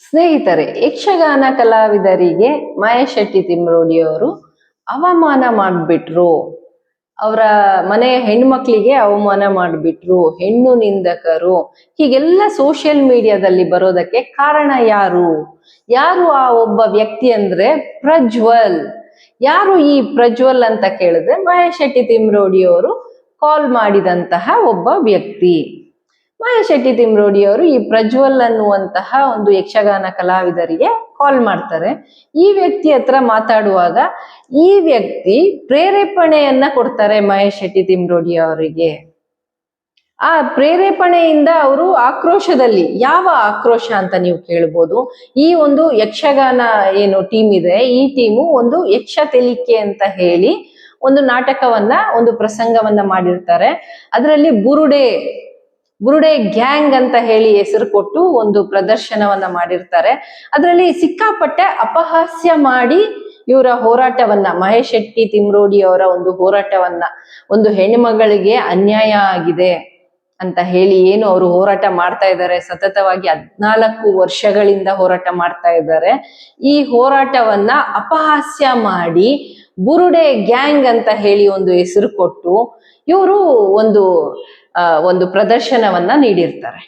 ಸ್ನೇಹಿತರೆ, ಯಕ್ಷಗಾನ ಕಲಾವಿದರಿಗೆ ಮಹೇಶ್ ಶೆಟ್ಟಿ ತಿಮ್ರೋಡಿಯವರು ಅವಮಾನ ಮಾಡಿಬಿಟ್ರು. ಅವರ ಮನೆಯ ಹೆಣ್ಮಕ್ಳಿಗೆ ಅವಮಾನ ಮಾಡಿಬಿಟ್ರು, ಹೆಣ್ಣು ನಿಂದಕರು, ಹೀಗೆಲ್ಲ ಸೋಷಿಯಲ್ ಮೀಡಿಯಾದಲ್ಲಿ ಬರೋದಕ್ಕೆ ಕಾರಣ ಯಾರು? ಆ ಒಬ್ಬ ವ್ಯಕ್ತಿ ಅಂದ್ರೆ ಪ್ರಜ್ವಲ್. ಯಾರು ಈ ಪ್ರಜ್ವಲ್ ಅಂತ ಕೇಳಿದ್ರೆ ಮಹೇಶ್ ಶೆಟ್ಟಿ ತಿಮ್ರೋಡಿಯವರು ಕಾಲ್ ಮಾಡಿದಂತಹ ಒಬ್ಬ ವ್ಯಕ್ತಿ. ಮಹೇಶ್ ಶೆಟ್ಟಿ ತಿಮ್ರೋಡಿಯವರು ಈ ಪ್ರಜ್ವಲ್ ಅನ್ನುವಂತಹ ಒಂದು ಯಕ್ಷಗಾನ ಕಲಾವಿದರಿಗೆ ಕಾಲ್ ಮಾಡ್ತಾರೆ. ಈ ವ್ಯಕ್ತಿ ಹತ್ರ ಮಾತಾಡುವಾಗ ಈ ವ್ಯಕ್ತಿ ಪ್ರೇರೇಪಣೆಯನ್ನ ಕೊಡ್ತಾರೆ ಮಹೇಶ್ ಶೆಟ್ಟಿ ತಿಮ್ರೋಡಿ ಅವರಿಗೆ. ಆ ಪ್ರೇರೇಪಣೆಯಿಂದ ಅವರು ಆಕ್ರೋಶದಲ್ಲಿ, ಯಾವ ಆಕ್ರೋಶ ಅಂತ ನೀವು ಕೇಳ್ಬೋದು. ಈ ಒಂದು ಯಕ್ಷಗಾನ ಏನು ಟೀಮ್ ಇದೆ, ಈ ಟೀಮು ಒಂದು ಯಕ್ಷ ತೆಲಿಕೆ ಅಂತ ಹೇಳಿ ಒಂದು ನಾಟಕವನ್ನ, ಒಂದು ಪ್ರಸಂಗವನ್ನ ಮಾಡಿರ್ತಾರೆ. ಅದರಲ್ಲಿ ಬುರುಡೆ ಗ್ಯಾಂಗ್ ಅಂತ ಹೇಳಿ ಹೆಸರು ಕೊಟ್ಟು ಒಂದು ಪ್ರದರ್ಶನವನ್ನ ಮಾಡಿರ್ತಾರೆ. ಅದರಲ್ಲಿ ಸಿಕ್ಕಾಪಟ್ಟೆ ಅಪಹಾಸ್ಯ ಮಾಡಿ ಇವರ ಹೋರಾಟವನ್ನ, ಮಹೇಶ್ ಶೆಟ್ಟಿ ತಿಮ್ರೋಡಿ ಅವರ ಒಂದು ಹೋರಾಟವನ್ನ, ಒಂದು ಹೆಣ್ಮಗಳಿಗೆ ಅನ್ಯಾಯ ಆಗಿದೆ ಅಂತ ಹೇಳಿ ಏನು ಅವರು ಹೋರಾಟ ಮಾಡ್ತಾ ಇದ್ದಾರೆ, ಸತತವಾಗಿ 14 ವರ್ಷಗಳಿಂದ ಹೋರಾಟ ಮಾಡ್ತಾ ಇದ್ದಾರೆ. ಈ ಹೋರಾಟವನ್ನ ಅಪಹಾಸ್ಯ ಮಾಡಿ ಬುರುಡೆ ಗ್ಯಾಂಗ್ ಅಂತ ಹೇಳಿ ಒಂದು ಹೆಸರು ಕೊಟ್ಟು ಇವರು ಒಂದು ಪ್ರದರ್ಶನವನ್ನ ನೀಡಿರ್ತಾರೆ.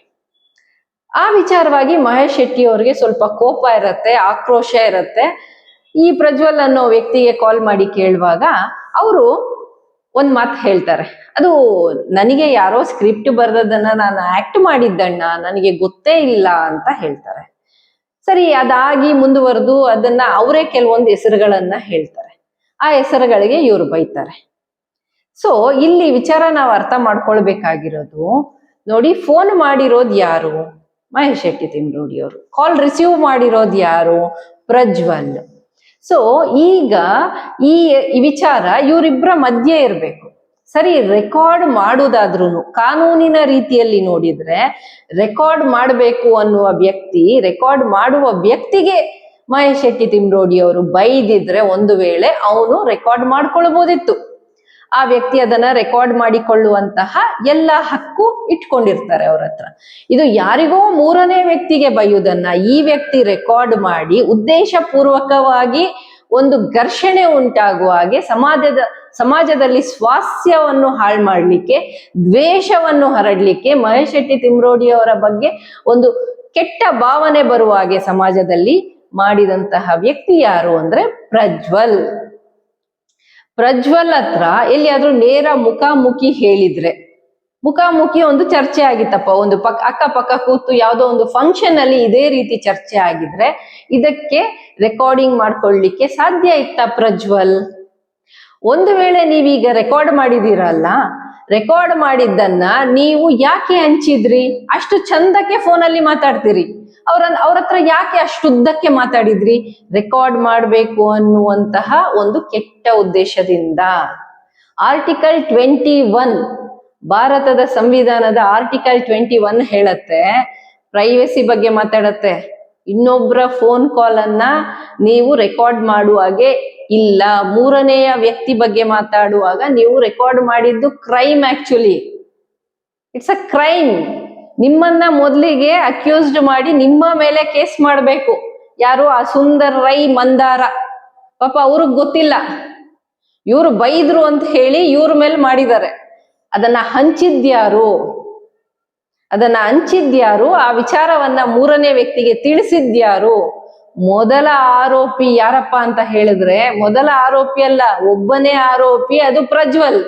ಆ ವಿಚಾರವಾಗಿ ಮಹೇಶ್ ಶೆಟ್ಟಿ ಅವರಿಗೆ ಸ್ವಲ್ಪ ಕೋಪ ಇರತ್ತೆ, ಆಕ್ರೋಶ ಇರತ್ತೆ. ಈ ಪ್ರಜ್ವಲ್ ಅನ್ನೋ ವ್ಯಕ್ತಿಗೆ ಕಾಲ್ ಮಾಡಿ ಕೇಳುವಾಗ ಅವರು ಒಂದ್ ಮಾತು ಹೇಳ್ತಾರೆ. ಅದು ನನಗೆ ಯಾರೋ ಸ್ಕ್ರಿಪ್ಟ್ ಬರ್ದದನ್ನ ನಾನು ಆಕ್ಟ್ ಮಾಡಿದ್ದಣ್ಣ, ನನಗೆ ಗೊತ್ತೇ ಇಲ್ಲ ಅಂತ ಹೇಳ್ತಾರೆ. ಸರಿ, ಅದಾಗಿ ಮುಂದುವರೆದು ಅದನ್ನ ಅವರೇ ಕೆಲವೊಂದು ಹೆಸರುಗಳನ್ನ ಹೇಳ್ತಾರೆ. ಆ ಹೆಸರುಗಳಿಗೆ ಇವರು ಬೈತಾರೆ. ಸೊ ಇಲ್ಲಿ ವಿಚಾರ ನಾವು ಅರ್ಥ ಮಾಡ್ಕೊಳ್ಬೇಕಾಗಿರೋದು, ನೋಡಿ, ಫೋನ್ ಮಾಡಿರೋದು ಯಾರು? ಮಹೇಶ್ ಶೆಟ್ಟಿ ತಿಮ್ರೋಡಿ ಅವರು. ಕಾಲ್ ರಿಸೀವ್ ಮಾಡಿರೋದು ಯಾರು? ಪ್ರಜ್ವಲ್. ಸೊ ಈಗ ಈ ವಿಚಾರ ಇವರಿಬ್ಬರ ಮಧ್ಯೆ ಇರಬೇಕು. ಸರಿ, ರೆಕಾರ್ಡ್ ಮಾಡುವುದಾದ್ರೂ ಕಾನೂನಿನ ರೀತಿಯಲ್ಲಿ ನೋಡಿದ್ರೆ ರೆಕಾರ್ಡ್ ಮಾಡಬೇಕು ಅನ್ನುವ ವ್ಯಕ್ತಿ, ರೆಕಾರ್ಡ್ ಮಾಡುವ ವ್ಯಕ್ತಿಗೆ ಮಹೇಶ್ ಶೆಟ್ಟಿ ತಿಮ್ರೋಡಿ ಅವರು ಬೈದಿದ್ರೆ ಒಂದು ವೇಳೆ ಅವನು ರೆಕಾರ್ಡ್ ಮಾಡ್ಕೊಳ್ಬೋದಿತ್ತು. ಆ ವ್ಯಕ್ತಿ ಅದನ್ನ ರೆಕಾರ್ಡ್ ಮಾಡಿಕೊಳ್ಳುವಂತಹ ಎಲ್ಲ ಹಕ್ಕು ಇಟ್ಕೊಂಡಿರ್ತಾರೆ ಅವ್ರ ಹತ್ರ. ಇದು ಯಾರಿಗೋ ಮೂರನೇ ವ್ಯಕ್ತಿಗೆ ಬೈಯುವುದನ್ನ ಈ ವ್ಯಕ್ತಿ ರೆಕಾರ್ಡ್ ಮಾಡಿ ಉದ್ದೇಶ ಪೂರ್ವಕವಾಗಿ ಒಂದು ಘರ್ಷಣೆ ಉಂಟಾಗುವ ಹಾಗೆ ಸಮಾಜದಲ್ಲಿ ಸ್ವಾಸ್ಥ್ಯವನ್ನು ಹಾಳು ಮಾಡ್ಲಿಕ್ಕೆ, ದ್ವೇಷವನ್ನು ಹರಡ್ಲಿಕ್ಕೆ, ಮಹೇಶ್ ಶೆಟ್ಟಿ ತಿಮ್ರೋಡಿ ಅವರ ಬಗ್ಗೆ ಒಂದು ಕೆಟ್ಟ ಭಾವನೆ ಬರುವ ಹಾಗೆ ಸಮಾಜದಲ್ಲಿ ಮಾಡಿದಂತಹ ವ್ಯಕ್ತಿ ಯಾರು ಅಂದ್ರೆ ಪ್ರಜ್ವಲ್. ಪ್ರಜ್ವಲ್ ಹತ್ರ ಎಲ್ಲಿಯಾದ್ರೂ ನೇರ ಮುಖಾಮುಖಿ ಹೇಳಿದ್ರೆ, ಮುಖಾಮುಖಿ ಒಂದು ಚರ್ಚೆ ಆಗಿತ್ತಪ್ಪ, ಒಂದು ಅಕ್ಕಪಕ್ಕ ಕೂತು ಯಾವುದೋ ಒಂದು ಫಂಕ್ಷನ್ ಅಲ್ಲಿ ಇದೇ ರೀತಿ ಚರ್ಚೆ ಆಗಿದ್ರೆ ಇದಕ್ಕೆ ರೆಕಾರ್ಡಿಂಗ್ ಮಾಡ್ಕೊಳ್ಳಿಕ್ಕೆ ಸಾಧ್ಯ ಇತ್ತ ಪ್ರಜ್ವಲ್? ಒಂದು ವೇಳೆ ನೀವೀಗ ರೆಕಾರ್ಡ್ ಮಾಡಿದೀರಲ್ಲ, ರೆಕಾರ್ಡ್ ಮಾಡಿದ್ದನ್ನ ನೀವು ಯಾಕೆ ಹಂಚಿದ್ರಿ? ಅಷ್ಟು ಚಂದಕ್ಕೆ ಫೋನಲ್ಲಿ ಮಾತಾಡ್ತೀರಿ, ಅವ್ರ ಹತ್ರ ಯಾಕೆ ಅಷ್ಟುದ್ದಕ್ಕೆ ಮಾತಾಡಿದ್ರಿ? ರೆಕಾರ್ಡ್ ಮಾಡಬೇಕು ಅನ್ನುವಂತಹ ಒಂದು ಕೆಟ್ಟ ಉದ್ದೇಶದಿಂದ. ಆರ್ಟಿಕಲ್ 21, ಭಾರತದ ಸಂವಿಧಾನದ ಆರ್ಟಿಕಲ್ 21 ಹೇಳತ್ತೆ, ಪ್ರೈವಸಿ ಬಗ್ಗೆ ಮಾತಾಡತ್ತೆ. ಇನ್ನೊಬ್ಬರ ಫೋನ್ ಕಾಲ್ ಅನ್ನ ನೀವು ರೆಕಾರ್ಡ್ ಮಾಡುವಾಗೆ ಇಲ್ಲ. ಮೂರನೆಯ ವ್ಯಕ್ತಿ ಬಗ್ಗೆ ಮಾತಾಡುವಾಗ ನೀವು ರೆಕಾರ್ಡ್ ಮಾಡಿದ್ದು crime. Actually it's a crime. ನಿಮ್ಮನ್ನ ಮೊದಲಿಗೆ ಅಕ್ಯೂಸ್ಡ್ ಮಾಡಿ ನಿಮ್ಮ ಮೇಲೆ ಕೇಸ್ ಮಾಡಬೇಕು. ಯಾರು? ಆ ಸುಂದರ್ ರೈ ಮಂದಾರ. ಪಾಪ ಅವ್ರಿಗೆ ಗೊತ್ತಿಲ್ಲ, ಇವ್ರು ಬೈದ್ರು ಅಂತ ಹೇಳಿ ಇವ್ರ ಮೇಲೆ ಮಾಡಿದ್ದಾರೆ. ಅದನ್ನ ಹಂಚಿದ್ಯಾರು? ಆ ವಿಚಾರವನ್ನ ಮೂರನೇ ವ್ಯಕ್ತಿಗೆ ತಿಳಿಸಿದ್ಯಾರು? ಮೊದಲ ಆರೋಪಿ ಯಾರಪ್ಪ ಅಂತ ಹೇಳಿದ್ರೆ, ಮೊದಲ ಆರೋಪಿ ಅಲ್ಲ, ಒಬ್ಬನೇ ಆರೋಪಿ, ಅದು ಪ್ರಜ್ವಲ್.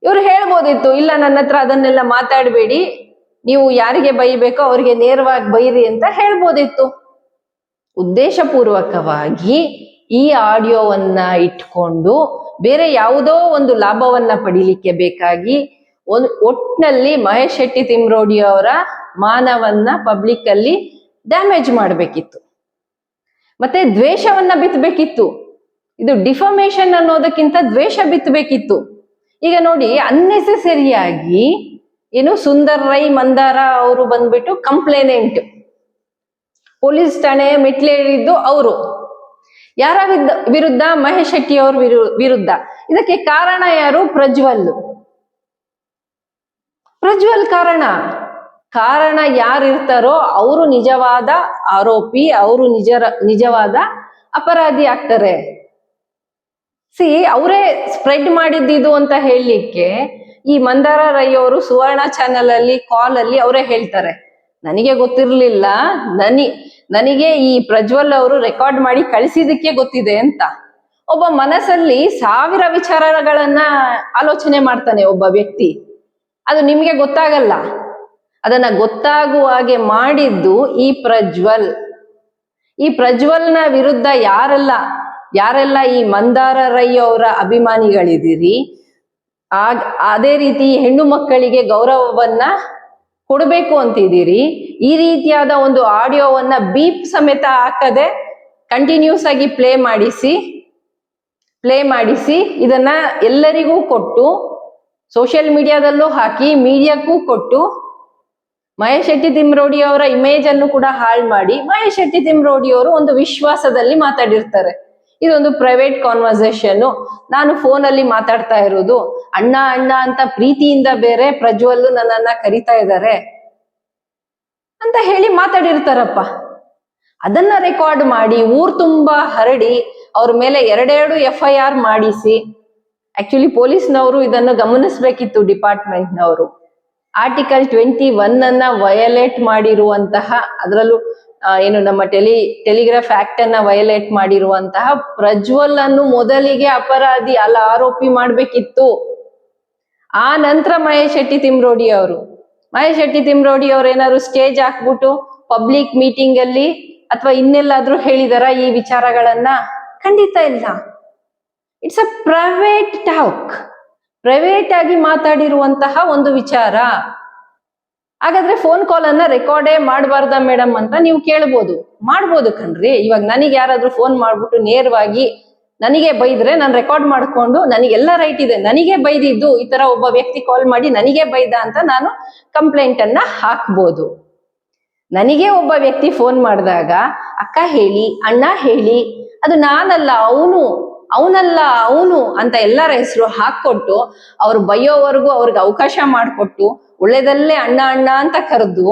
ಇವ್ರು ಹೇಳ್ಬೋದಿತ್ತು, ಇಲ್ಲ ನನ್ನ ಹತ್ರ ಅದನ್ನೆಲ್ಲ ಮಾತಾಡಬೇಡಿ, ನೀವು ಯಾರಿಗೆ ಬೈಬೇಕೋ ಅವ್ರಿಗೆ ನೇರವಾಗಿ ಬೈರಿ ಅಂತ ಹೇಳ್ಬೋದಿತ್ತು. ಉದ್ದೇಶ ಪೂರ್ವಕವಾಗಿ ಈ ಆಡಿಯೋವನ್ನ ಇಟ್ಕೊಂಡು ಬೇರೆ ಯಾವುದೋ ಒಂದು ಲಾಭವನ್ನ ಪಡಿಲಿಕ್ಕೆ ಬೇಕಾಗಿ ಒಟ್ನಲ್ಲಿ ಮಹೇಶ್ ಶೆಟ್ಟಿ ತಿಮ್ರೋಡಿ ಅವರ ಮಾನವನ್ನ ಪಬ್ಲಿಕ್ ಅಲ್ಲಿ ಡ್ಯಾಮೇಜ್ ಮಾಡಬೇಕಿತ್ತು, ಮತ್ತೆ ದ್ವೇಷವನ್ನ ಬಿತ್ತಬೇಕಿತ್ತು. ಇದು ಡಿಫಮೇಷನ್ ಅನ್ನೋದಕ್ಕಿಂತ ದ್ವೇಷ ಬಿತ್ತಬೇಕಿತ್ತು. ಈಗ ನೋಡಿ, ಅನ್ನೆಸೆಸರಿಯಾಗಿ ಏನು ಸುಂದರ್ ರೈ ಮಂದಾರ ಅವರು ಬಂದ್ಬಿಟ್ಟು ಕಂಪ್ಲೇನೆಂಟ್, ಪೊಲೀಸ್ ಠಾಣೆ ಮೆಟ್ಲೇರಿದ್ದು ಅವರು. ಯಾರ ವಿರುದ್ಧ? ಮಹೇಶ್ ಶೆಟ್ಟಿ ಅವ್ರ ವಿರುದ್ಧ. ಇದಕ್ಕೆ ಕಾರಣ ಯಾರು? ಪ್ರಜ್ವಲ್ ಕಾರಣ. ಕಾರಣ ಯಾರಿರ್ತಾರೋ ಅವರು ನಿಜವಾದ ಆರೋಪಿ, ಅವರು ನಿಜವಾದ ಅಪರಾಧಿ ಆಗ್ತಾರೆ. ಅವರೇ ಸ್ಪ್ರೆಡ್ ಮಾಡಿದ್ದು ಅಂತ ಹೇಳಲಿಕ್ಕೆ ಈ ಮಂದಾರ ರೈ ಅವರು ಸುವರ್ಣ ಚಾನೆಲ್ ಅಲ್ಲಿ ಕಾಲ್ ಅಲ್ಲಿ ಅವರೇ ಹೇಳ್ತಾರೆ, ನನಗೆ ಗೊತ್ತಿರ್ಲಿಲ್ಲ, ನನಗೆ ಈ ಪ್ರಜ್ವಲ್ ಅವರು ರೆಕಾರ್ಡ್ ಮಾಡಿ ಕಳಿಸಿದಕ್ಕೆ ಗೊತ್ತಿದೆ ಅಂತ. ಒಬ್ಬ ಮನಸ್ಸಲ್ಲಿ 1000 ವಿಚಾರಗಳನ್ನ ಆಲೋಚನೆ ಮಾಡ್ತಾನೆ ಒಬ್ಬ ವ್ಯಕ್ತಿ, ಅದು ನಿಮ್ಗೆ ಗೊತ್ತಾಗಲ್ಲ. ಅದನ್ನ ಗೊತ್ತಾಗುವ ಹಾಗೆ ಮಾಡಿದ್ದು ಈ ಪ್ರಜ್ವಲ್. ಈ ಪ್ರಜ್ವಲ್ನ ವಿರುದ್ಧ ಯಾರೆಲ್ಲ ಈ ಮಂದಾರ ರೈ ಅವರ ಅಭಿಮಾನಿಗಳಿದ್ದೀರಿ, ಅದೇ ರೀತಿ ಹೆಣ್ಣು ಮಕ್ಕಳಿಗೆ ಗೌರವವನ್ನ ಕೊಡಬೇಕು ಅಂತಿದ್ದೀರಿ, ಈ ರೀತಿಯಾದ ಒಂದು ಆಡಿಯೋವನ್ನ ಬೀಪ್ ಸಮೇತ ಹಾಕದೆ ಕಂಟಿನ್ಯೂಸ್ ಆಗಿ ಪ್ಲೇ ಮಾಡಿಸಿ ಇದನ್ನ ಎಲ್ಲರಿಗೂ ಕೊಟ್ಟು, ಸೋಷಿಯಲ್ ಮೀಡಿಯಾದಲ್ಲೂ ಹಾಕಿ, ಮೀಡಿಯಾಕ್ಕೂ ಕೊಟ್ಟು, ಮಹೇಶ್ ಶೆಟ್ಟಿ ತಿಮ್ರೋಡಿ ಅವರ ಇಮೇಜ್ ಅನ್ನು ಕೂಡ ಹಾಳು ಮಾಡಿ, ಮಹೇಶ್ ಶೆಟ್ಟಿ ತಿಮ್ರೋಡಿ ಅವರು ಒಂದು ವಿಶ್ವಾಸದಲ್ಲಿ ಮಾತಾಡಿರ್ತಾರೆ. ಇದೊಂದು ಪ್ರೈವೇಟ್ ಕಾನ್ವರ್ಸೇಷನ್, ನಾನು ಫೋನಲ್ಲಿ ಮಾತಾಡ್ತಾ ಇರೋದು, ಅಣ್ಣ ಅಣ್ಣ ಅಂತ ಪ್ರೀತಿಯಿಂದ ಬೇರೆ ಪ್ರಜ್ವಲ್ ನನ್ನನ್ನ ಕರಿತಾ ಇದ್ದಾರೆ ಅಂತ ಹೇಳಿ ಮಾತಾಡಿರ್ತಾರಪ್ಪ. ಅದನ್ನ ರೆಕಾರ್ಡ್ ಮಾಡಿ ಊರ್ ತುಂಬಾ ಹರಡಿ ಅವ್ರ ಮೇಲೆ 2 FIR ಮಾಡಿಸಿ, ಆಕ್ಚುಲಿ ಪೊಲೀಸ್ನವರು ಇದನ್ನು ಗಮನಿಸ್ಬೇಕಿತ್ತು, ಡಿಪಾರ್ಟ್ಮೆಂಟ್ನವರು. ಆರ್ಟಿಕಲ್ 21 ಅನ್ನ ವಯಲೇಟ್ ಮಾಡಿರುವಂತಹ, ಅದರಲ್ಲೂ ಏನು ನಮ್ಮ ಟೆಲಿಗ್ರಾಫ್ ಆಕ್ಟ್ ಅನ್ನ ವಯಲೇಟ್ ಮಾಡಿರುವಂತಹ ಪ್ರಜ್ವಲ್ ಅನ್ನು ಮೊದಲಿಗೆ ಅಪರಾಧಿ ಅಲ್ಲ ಆರೋಪಿ ಮಾಡ್ಬೇಕಿತ್ತು. ಆ ನಂತರ ಮಹೇಶ್ ಶೆಟ್ಟಿ ತಿಮ್ರೋಡಿ ಅವರು ಏನಾದ್ರು ಸ್ಟೇಜ್ ಹಾಕ್ಬಿಟ್ಟು ಪಬ್ಲಿಕ್ ಮೀಟಿಂಗ್ ಅಲ್ಲಿ ಅಥವಾ ಇನ್ನೆಲ್ಲಾದ್ರೂ ಹೇಳಿದಾರ ಈ ವಿಚಾರಗಳನ್ನ? ಖಂಡಿತ ಇಲ್ಲ. It's a private talk, private ಆಗಿ ಮಾತಾಡಿರುವಂತಹ ಒಂದು ವಿಚಾರ. ಹಾಗಾದ್ರೆ ಫೋನ್ ಕಾಲ್ ಅನ್ನ ರೆಕಾರ್ಡೇ ಮಾಡಬಾರ್ದ ಮೇಡಮ್ ಅಂತ ನೀವು ಮಾಡ್ಬೋದು ಕಣ್ರಿ. ಇವಾಗ ನನಗೆ ಯಾರಾದ್ರೂ ಫೋನ್ ಮಾಡ್ಬಿಟ್ಟು ನೇರವಾಗಿ ನನಗೆ ಬೈದ್ರೆ ನಾನು ರೆಕಾರ್ಡ್ ಮಾಡ್ಕೊಂಡು, ನನಗೆಲ್ಲ ರೈಟ್ ಇದೆ, ನನಗೆ ಬೈದಿದ್ದು ಈ ತರ ಒಬ್ಬ ವ್ಯಕ್ತಿ ಕಾಲ್ ಮಾಡಿ ನನಗೆ ಬೈದ ಅಂತ ನಾನು ಕಂಪ್ಲೇಂಟ್ ಅನ್ನ ಹಾಕ್ಬೋದು. ನನಗೆ ಒಬ್ಬ ವ್ಯಕ್ತಿ ಫೋನ್ ಮಾಡಿದಾಗ ಅಕ್ಕ ಹೇಳಿ, ಅಣ್ಣ ಹೇಳಿ, ಅದು ನಾನಲ್ಲ ಅವನು ಅಂತ ಎಲ್ಲರ ಹೆಸರು ಹಾಕೊಟ್ಟು ಅವ್ರು ಬೈಯೋವರೆಗೂ ಅವ್ರಿಗೆ ಅವಕಾಶ ಮಾಡಿಕೊಟ್ಟು ಒಳ್ಳೆದಲ್ಲೇ ಅಣ್ಣ ಅಣ್ಣ ಅಂತ ಕರೆದು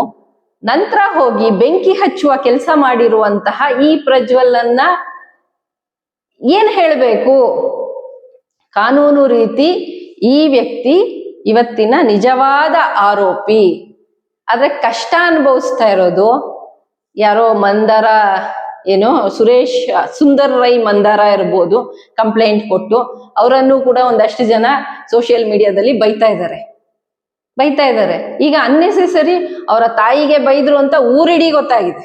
ನಂತರ ಹೋಗಿ ಬೆಂಕಿ ಹಚ್ಚುವ ಕೆಲಸ ಮಾಡಿರುವಂತಹ ಈ ಪ್ರಜ್ವಲ್ ಅನ್ನ ಏನ್ ಹೇಳ್ಬೇಕು? ಕಾನೂನು ರೀತಿ ಈ ವ್ಯಕ್ತಿ ಇವತ್ತಿನ ನಿಜವಾದ ಆರೋಪಿ. ಆದ್ರೆ ಕಷ್ಟ ಅನುಭವಿಸ್ತಾ ಇರೋದು ಯಾರೋ ಮಂದಾರ, ಏನೋ ಸುಂದರ್ ರೈ ಮಂದಾರ ಇರ್ಬೋದು, ಕಂಪ್ಲೇಂಟ್ ಕೊಟ್ಟು ಅವರನ್ನು ಕೂಡ ಒಂದಷ್ಟು ಜನ ಸೋಷಿಯಲ್ ಮೀಡಿಯಾದಲ್ಲಿ ಬೈತಾ ಇದ್ದಾರೆ. ಈಗ ಅನ್ನೆಸೆಸರಿ ಅವರ ತಾಯಿಗೆ ಬೈದ್ರು ಅಂತ ಊರಿಡೀ ಗೊತ್ತಾಗಿದೆ.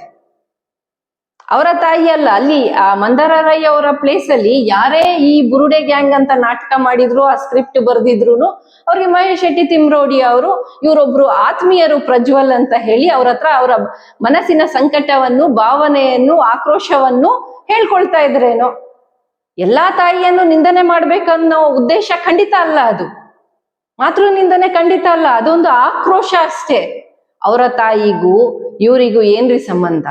ಅವರ ತಾಯಿ ಅಲ್ಲ, ಅಲ್ಲಿ ಆ ಮಂದಾರ ರೈ ಅವರ ಪ್ಲೇಸ್ ಅಲ್ಲಿ ಯಾರೇ ಈ ಬುರುಡೆ ಗ್ಯಾಂಗ್ ಅಂತ ನಾಟಕ ಮಾಡಿದ್ರು, ಆ ಸ್ಕ್ರಿಪ್ಟ್ ಬರ್ದಿದ್ರು ಅವ್ರಿಗೆ ಮಹೇಶ್ ಶೆಟ್ಟಿ ತಿಮ್ರೋಡಿ ಅವರು ಇವರೊಬ್ರು ಆತ್ಮೀಯರು ಪ್ರಜ್ವಲ್ ಅಂತ ಹೇಳಿ ಅವ್ರ ಹತ್ರ ಅವರ ಮನಸ್ಸಿನ ಸಂಕಟವನ್ನು, ಭಾವನೆಯನ್ನು, ಆಕ್ರೋಶವನ್ನು ಹೇಳ್ಕೊಳ್ತಾ ಇದ್ರೇನೋ. ಎಲ್ಲಾ ತಾಯಿಯನ್ನು ನಿಂದನೆ ಮಾಡ್ಬೇಕನ್ನೋ ಉದ್ದೇಶ ಖಂಡಿತ ಅಲ್ಲ, ಅದು ಮಾತೃ ನಿಂದನೆ ಖಂಡಿತ ಅಲ್ಲ, ಅದೊಂದು ಆಕ್ರೋಶ ಅಷ್ಟೇ. ಅವರ ತಾಯಿಗೂ ಇವರಿಗೂ ಏನ್ರಿ ಸಂಬಂಧ?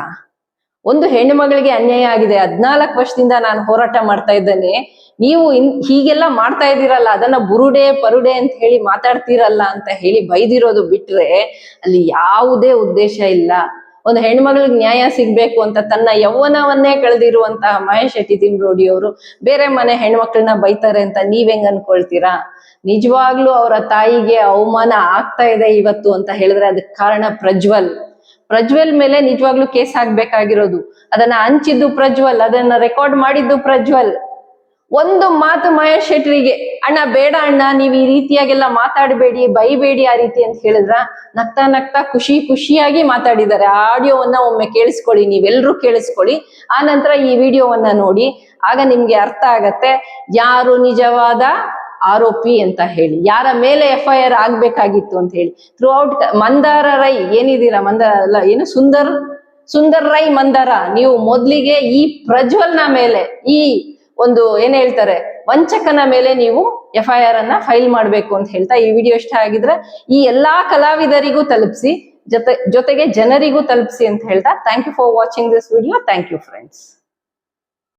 ಒಂದು ಹೆಣ್ಣು ಮಗಳಿಗೆ ಅನ್ಯಾಯ ಆಗಿದೆ, 14 ವರ್ಷದಿಂದ ನಾನು ಹೋರಾಟ ಮಾಡ್ತಾ ಇದ್ದೇನೆ, ನೀವು ಹೀಗೆಲ್ಲ ಮಾಡ್ತಾ ಇದ್ದೀರಲ್ಲ, ಅದನ್ನ ಪರುಡೆ ಅಂತ ಹೇಳಿ ಮಾತಾಡ್ತೀರಲ್ಲ ಅಂತ ಹೇಳಿ ಬೈದಿರೋದು ಬಿಟ್ರೆ ಅಲ್ಲಿ ಯಾವುದೇ ಉದ್ದೇಶ ಇಲ್ಲ. ಒಂದು ಹೆಣ್ಮಗಳಿಗೆ ನ್ಯಾಯ ಸಿಗ್ಬೇಕು ಅಂತ ತನ್ನ ಯೌವನವನ್ನೇ ಕಳೆದಿರುವಂತಹ ಮಹೇಶ್ ಶೆಟ್ಟಿ ತಿಮ್ರೋಡಿ ಅವರು ಬೇರೆ ಮನೆ ಹೆಣ್ಮಕ್ಳನ್ನ ಬೈತಾರೆ ಅಂತ ನೀವ್ ಹೆಂಗ್ ಅನ್ಕೊಳ್ತೀರಾ? ನಿಜವಾಗ್ಲೂ ಅವರ ತಾಯಿಗೆ ಅವಮಾನ ಆಗ್ತಾ ಇದೆ ಇವತ್ತು ಅಂತ ಹೇಳಿದ್ರೆ ಅದಕ್ಕೆ ಕಾರಣ ಪ್ರಜ್ವಲ್ ಮೇಲೆ ನಿಜವಾಗ್ಲೂ ಕೇಸ್ ಆಗ್ಬೇಕಾಗಿರೋದು. ಅದನ್ನ ಹಂಚಿದ್ದು ಪ್ರಜ್ವಲ್, ಅದನ್ನ ರೆಕಾರ್ಡ್ ಮಾಡಿದ್ದು ಪ್ರಜ್ವಲ್. ಒಂದು ಮಾತು ಮಹೇಶ್ ಶೆಟ್ಟಿಗೆ, ಅಣ್ಣ ಬೇಡ ಅಣ್ಣ, ನೀವ್ ಈ ರೀತಿಯಾಗೆಲ್ಲ ಮಾತಾಡಬೇಡಿ, ಬೈಬೇಡಿ ಆ ರೀತಿ ಅಂತ ಹೇಳಿದ್ರ ನಗ್ತಾ ಖುಷಿಯಾಗಿ ಮಾತಾಡಿದ್ದಾರೆ. ಆ ಆಡಿಯೋವನ್ನ ಒಮ್ಮೆ ಕೇಳಿಸ್ಕೊಳ್ಳಿ, ನೀವೆಲ್ರೂ ಕೇಳಿಸ್ಕೊಳ್ಳಿ, ಆ ನಂತರ ಈ ವಿಡಿಯೋವನ್ನ ನೋಡಿ, ಆಗ ನಿಮ್ಗೆ ಅರ್ಥ ಆಗತ್ತೆ ಯಾರು ನಿಜವಾದ ಆರೋಪಿ ಅಂತ ಹೇಳಿ, ಯಾರ ಮೇಲೆ FIR ಆಗ್ಬೇಕಾಗಿತ್ತು ಅಂತ ಹೇಳಿ. ಥ್ರೂ ಔಟ್ ಮಂದಾರ ರೈ ಏನಿದ್ದೀರಾ, ಸುಂದರ್ ರೈ ಮಂದಾರ, ನೀವು ಮೊದ್ಲಿಗೆ ಈ ಪ್ರಜ್ವಲ್ನ ಮೇಲೆ, ಈ ಒಂದು ಏನ್ ಹೇಳ್ತಾರೆ ವಂಚಕನ ಮೇಲೆ ನೀವು FIR ಅನ್ನ ಫೈಲ್ ಮಾಡ್ಬೇಕು ಅಂತ ಹೇಳ್ತಾ, ಈ ವಿಡಿಯೋ ಇಷ್ಟ ಆಗಿದ್ರೆ ಈ ಎಲ್ಲಾ ಕಲಾವಿದರಿಗೂ ತಲುಪಿಸಿ, ಜೊತೆಗೆ ಜನರಿಗೂ ತಲುಪಿಸಿ ಅಂತ ಹೇಳ್ತಾ, thank you for watching this video. Thank you friends.